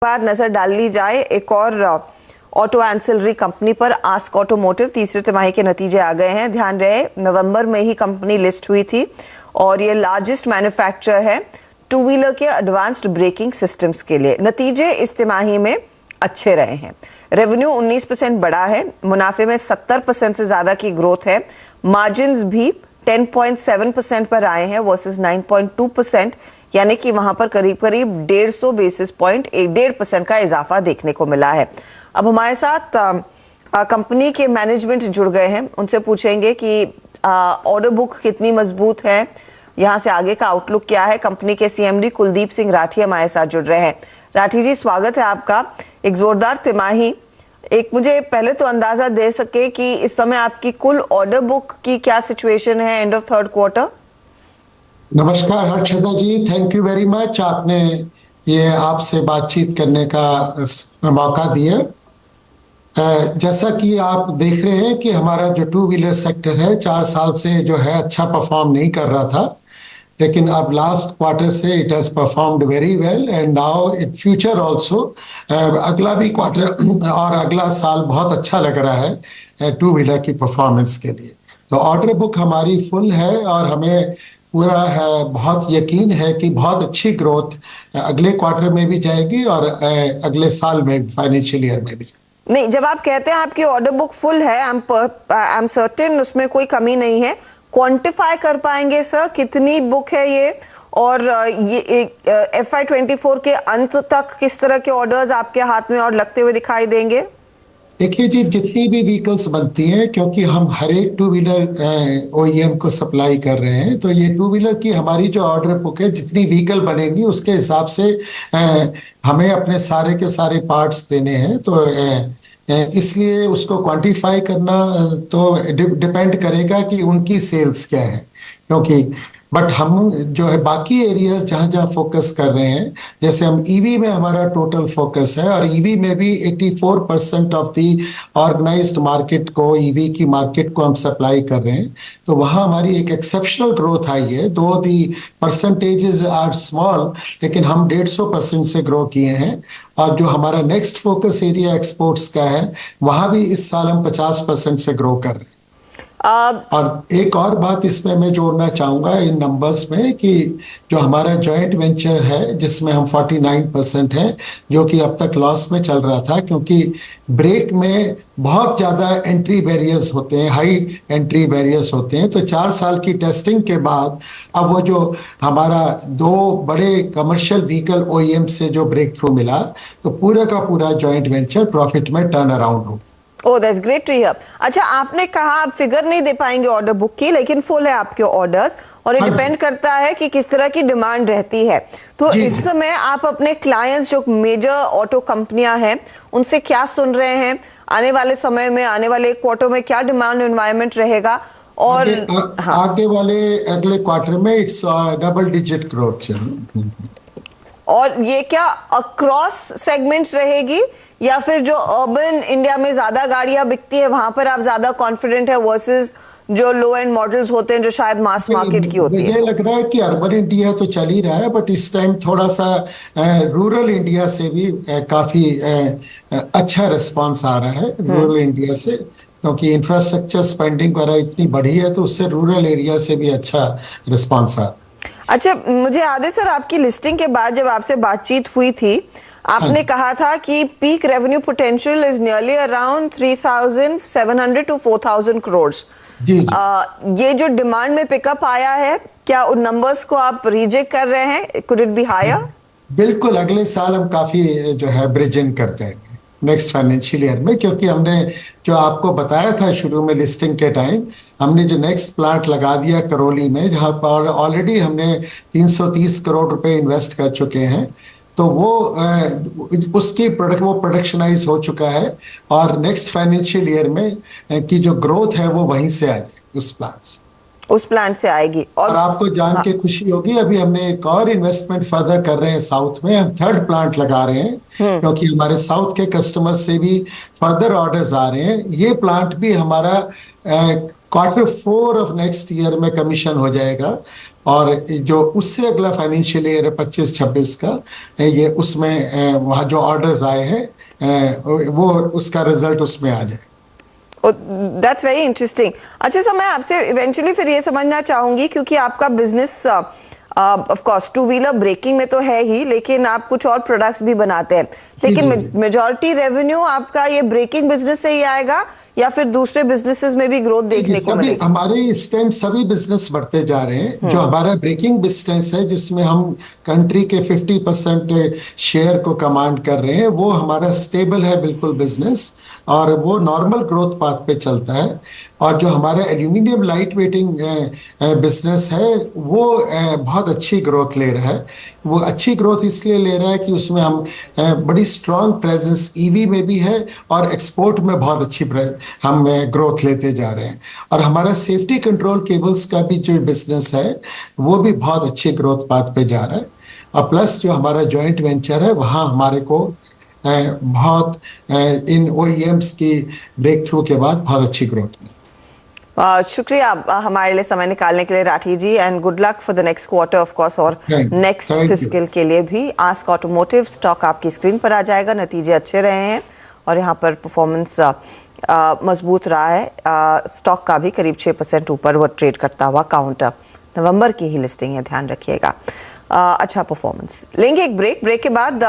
बार नजर डाल ली जाए एक और ऑटो एंसिलरी कंपनी पर, आस्क ऑटोमोटिव। तीसरी तिमाही के नतीजे आ गए हैं। ध्यान रहे नवंबर में ही कंपनी लिस्ट हुई थी और ये लार्जेस्ट मैन्युफैक्चरर है टू व्हीलर के एडवांस्ड ब्रेकिंग सिस्टम्स के लिए। नतीजे इस तिमाही में अच्छे रहे हैं। रेवेन्यू 19% बढ़ा है, मुनाफे में 70% से ज्यादा की ग्रोथ है, मार्जिन्स भी 10.7% पर आए हैं वर्सेस 9.2%, यानी कि वहां पर करीब करीब 150 बेसिस पॉइंट 1.5% का इजाफा देखने को मिला है। अब हमारे साथ कंपनी के मैनेजमेंट जुड़ गए हैं, उनसे पूछेंगे कि ऑर्डर बुक कितनी मजबूत है, यहाँ से आगे का आउटलुक क्या है। कंपनी के सीएमडी कुलदीप सिंह राठी हमारे साथ जुड़ रहे हैं। राठी जी, स्वागत है आपका। एक जोरदार तिमाही, एक मुझे पहले तो अंदाजा दे सके कि इस समय आपकी कुल ऑर्डर बुक की क्या सिचुएशन है एंड ऑफ थर्ड क्वार्टर। नमस्कार हर्षदा जी, थैंक यू वेरी मच। आपने ये आपसे बातचीत करने का मौका दिया। जैसा कि आप देख रहे हैं कि हमारा जो टू व्हीलर सेक्टर है 4 साल से जो है अच्छा परफॉर्म नहीं कर रहा था, लेकिन अब लास्ट क्वार्टर से it has performed very well and now in future also अगला भी क्वार्टर और अगला साल बहुत अच्छा लग रहा है टू व्हीलर की परफॉर्मेंस के लिए। तो ऑर्डर बुक हमारी फुल है और हमें पूरा है, बहुत यकीन है कि बहुत अच्छी ग्रोथ अगले क्वार्टर में भी जाएगी और अगले साल में फाइनेंशियल ईयर में भी। नहीं, जब आप कहते हैं आपकी ऑर्डर बुक फुल है, आई एम सर्टेन उसमें कोई कमी नहीं है। क्वांटिफाई कर पाएंगे सर कितनी बुक है ये, और ये FY24 के अंत तक किस तरह के ऑर्डर्स आपके हाथ में और लगते हुए दिखाई देंगे? देखिए जी, जितनी भी व्हीकल्स बनती हैं, क्योंकि हम हर एक टू व्हीलर OEM को सप्लाई कर रहे हैं, तो ये टू व्हीलर की हमारी जो ऑर्डर बुक है, जितनी व्हीकल बनेंगी उसके हिसाब से हमें अपने सारे के सारे पार्ट्स देने हैं। तो इसलिए उसको क्वांटिफाई करना तो डिपेंड करेगा कि उनकी सेल्स क्या है, क्योंकि बट हम जो है बाकी एरियाज जहाँ जहाँ फोकस कर रहे हैं, जैसे हम ईवी में हमारा टोटल फोकस है और ईवी में भी 84% ऑफ दी ऑर्गेनाइज्ड मार्केट को, ईवी की मार्केट को हम सप्लाई कर रहे हैं। तो वहाँ हमारी एक एक्सेप्शनल ग्रोथ आई है। दो दी परसेंटेजेस आर स्मॉल, लेकिन हम 150% से ग्रो किए हैं। और जो हमारा नेक्स्ट फोकस एरिया एक्सपोर्ट्स का है, वहाँ भी इस साल हम 50% से ग्रो कर रहे हैं। और एक और बात इसमें मैं जोड़ना चाहूंगा इन नंबर्स में कि जो हमारा जॉइंट वेंचर है जिसमें हम 49% हैं, जो कि अब तक लॉस में चल रहा था, क्योंकि ब्रेक में बहुत ज़्यादा एंट्री बैरियर्स होते हैं, हाई एंट्री बैरियर्स होते हैं। तो 4 साल की टेस्टिंग के बाद अब वो जो हमारा 2 बड़े कमर्शियल व्हीकल OEM से जो ब्रेक थ्रू मिला, तो पूरा का पूरा जॉइंट वेंचर प्रॉफिट में टर्न अराउंड हो। ओह, दैट्स ग्रेट टू हियर। अच्छा, आपने कहा आप फिगर नहीं दे पाएंगे ऑर्डर बुक की, लेकिन फुल है आपके ऑर्डर्स और ये डिपेंड करता है कि किस तरह की डिमांड रहती है। तो इस समय आप अपने क्लाइंट्स जो मेजर ऑटो कंपनियां हैं उनसे क्या सुन रहे हैं? आने वाले समय में, आने वाले क्वार्टर में क्या डिमांड एनवायरनमेंट रहेगा? और आगे वाले अगले क्वार्टर में इट्स डबल डिजिट ग्रोथ। और ये क्या अक्रॉस सेगमेंट्स रहेगी या फिर जो अर्बन इंडिया में ज्यादा गाड़ियां बिकती है वहां पर आप ज्यादा कॉन्फिडेंट है वर्सेस जो लो एंड मॉडल्स होते हैं जो शायद मास मार्केट की होती है? मुझे लग रहा है कि अर्बन इंडिया तो चल ही रहा है, बट इस टाइम थोड़ा सा रूरल इंडिया से भी काफी अच्छा रिस्पांस आ रहा है। रूरल इंडिया से, क्योंकि इंफ्रास्ट्रक्चर स्पेंडिंग वगैरह इतनी बढ़ी है, तो उससे रूरल एरिया से भी अच्छा रिस्पांस आ रहा है। अच्छा, मुझे याद है सर आपकी लिस्टिंग के बाद जब आपसे बातचीत हुई थी, आपने कहा था कि peak revenue potential is nearly around 3,700 to 4,000 crore. ये जो डिमांड में पिकअप आया है, क्या उन नंबर्स को आप रिजेक्ट कर रहे हैं? Could it be higher? बिल्कुल, अगले साल हम काफी जो है ब्रिजिंग करते हैं नेक्स्ट फाइनेंशियल ईयर में, क्योंकि हमने जो आपको बताया था शुरू में लिस्टिंग के टाइम, हमने जो नेक्स्ट प्लांट लगा दिया करौली में, जहां पर ऑलरेडी हमने 330 करोड़ रुपए इन्वेस्ट कर चुके हैं। तो वो उसकी प्रोडक्शनाइज हो चुका है और नेक्स्ट फाइनेंशियल ईयर में की जो ग्रोथ है वो वहीं से आ जाएगी, उस प्लांट से आएगी। और आपको जान के खुशी होगी, अभी हमने एक और इन्वेस्टमेंट फर्दर कर रहे हैं साउथ में। हम 3rd प्लांट लगा रहे हैं, क्योंकि हमारे साउथ के कस्टमर्स से भी फर्दर ऑर्डर्स आ रहे हैं। ये प्लांट भी हमारा Q4 ऑफ नेक्स्ट ईयर में कमीशन हो जाएगा और जो उससे अगला फाइनेंशियल ईयर है 25-26 का, ये उसमें वहाँ जो ऑर्डर्स आए हैं वो उसका रिजल्ट उसमें आ जाए। That's very interesting. अच्छा सर, मैं आपसे इवेंचुअली फिर ये समझना चाहूंगी, क्योंकि आपका business of course two wheeler braking में तो है ही, लेकिन आप कुछ और प्रोडक्ट्स भी बनाते हैं, लेकिन मेजॉरिटी रेवेन्यू आपका ये ब्रेकिंग बिजनेस से ही आएगा या फिर दूसरे बिजनेसेस में भी ग्रोथ देखने को मिलेगी? हमारे इस टाइम सभी बिजनेस बढ़ते जा रहे हैं। जो हमारा ब्रेकिंग बिजनेस है, जिसमें हम कंट्री के 50% शेयर को कमांड कर रहे हैं, वो हमारा स्टेबल है बिल्कुल बिजनेस, और वो नॉर्मल ग्रोथ पाथ पे चलता है। और जो हमारा एल्यूमिनियम लाइट वेटिंग बिजनेस है, वो बहुत अच्छी ग्रोथ ले रहा है। वो अच्छी ग्रोथ इसलिए ले रहा है कि उसमें हम बड़ी स्ट्रांग प्रेजेंस ईवी में भी है, और एक्सपोर्ट में बहुत अच्छी हम ग्रोथ लेते जा रहे हैं। और हमारा सेफ्टी कंट्रोल केबल्स का भी जो बिजनेस है, वो भी बहुत अच्छे ग्रोथ पाथ पे जा रहा है। और प्लस जो हमारा जॉइंट वेंचर है, वहाँ हमारे को बहुत इन OEMs की ब्रेक थ्रू के बाद बहुत अच्छी ग्रोथ मिली। शुक्रिया हमारे लिए समय निकालने के लिए Rathi ji, and good luck for the next quarter of course, और नेक्स्ट फिस्कल के लिए भी। आस्क ऑटोमोटिव स्टॉक आपकी स्क्रीन पर आ जाएगा। नतीजे अच्छे रहे हैं और यहाँ पर परफॉर्मेंस मजबूत रहा है। स्टॉक का भी करीब 6% ऊपर वो ट्रेड करता हुआ काउंटर। नवंबर की ही लिस्टिंग है, ध्यान रखिएगा। अच्छा परफॉर्मेंस। लेंगे एक ब्रेक के बाद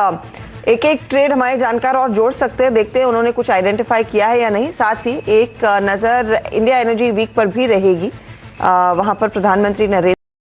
एक ट्रेड हमारे जानकार और जोड़ सकते हैं, देखते हैं उन्होंने कुछ आइडेंटिफाई किया है या नहीं। साथ ही एक नज़र इंडिया एनर्जी वीक पर भी रहेगी। वहां पर प्रधानमंत्री नरेंद्र